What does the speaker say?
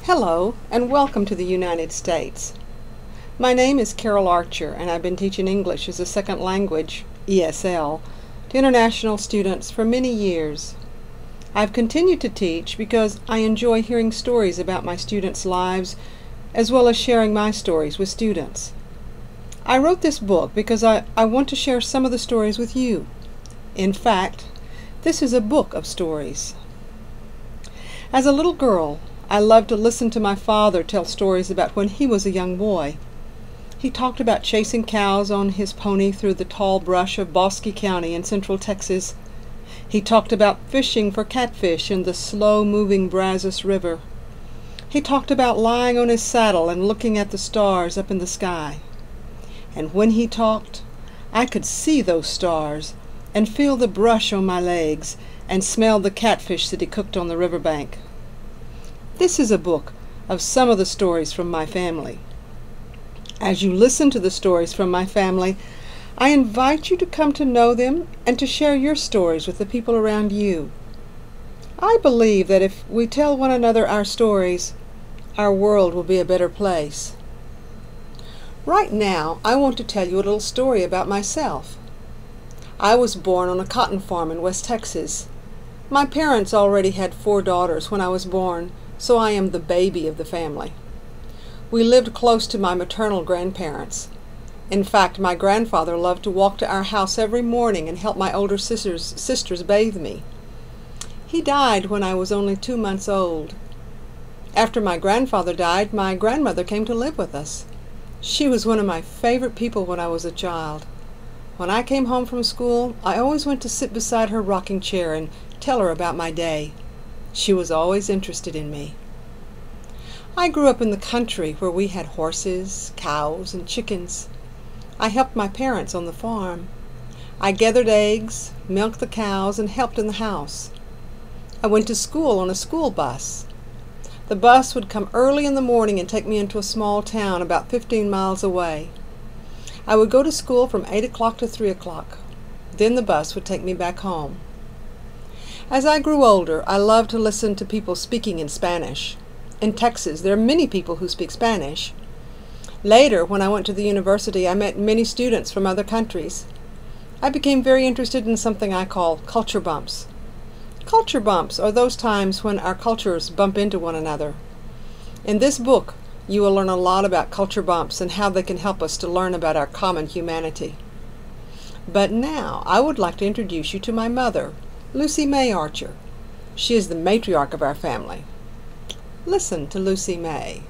Hello, and welcome to the United States. My name is Carol Archer, and I've been teaching English as a second language, ESL, to international students for many years. I've continued to teach because I enjoy hearing stories about my students' lives, as well as sharing my stories with students. I wrote this book because I want to share some of the stories with you. In fact, this is a book of stories. As a little girl, I loved to listen to my father tell stories about when he was a young boy. He talked about chasing cows on his pony through the tall brush of Bosque County in central Texas. He talked about fishing for catfish in the slow-moving Brazos River. He talked about lying on his saddle and looking at the stars up in the sky. And when he talked, I could see those stars and feel the brush on my legs and smell the catfish that he cooked on the riverbank. This is a book of some of the stories from my family. As you listen to the stories from my family, I invite you to come to know them and to share your stories with the people around you. I believe that if we tell one another our stories, our world will be a better place. Right now, I want to tell you a little story about myself. I was born on a cotton farm in West Texas. My parents already had 4 daughters when I was born, so I am the baby of the family. We lived close to my maternal grandparents. In fact, my grandfather loved to walk to our house every morning and help my older sisters bathe me. He died when I was only 2 months old. After my grandfather died, my grandmother came to live with us. She was one of my favorite people when I was a child. When I came home from school, I always went to sit beside her rocking chair and tell her about my day. She was always interested in me. I grew up in the country where we had horses, cows, and chickens. I helped my parents on the farm. I gathered eggs, milked the cows, and helped in the house. I went to school on a school bus. The bus would come early in the morning and take me into a small town about 15 miles away. I would go to school from 8 o'clock to 3 o'clock. Then the bus would take me back home. As I grew older, I loved to listen to people speaking in Spanish. In Texas, there are many people who speak Spanish. Later, when I went to the university, I met many students from other countries. I became very interested in something I call culture bumps. Culture bumps are those times when our cultures bump into one another. In this book, you will learn a lot about culture bumps and how they can help us to learn about our common humanity. But now, I would like to introduce you to my mother, Lucy May Archer. She is the matriarch of our family. Listen to Lucy May.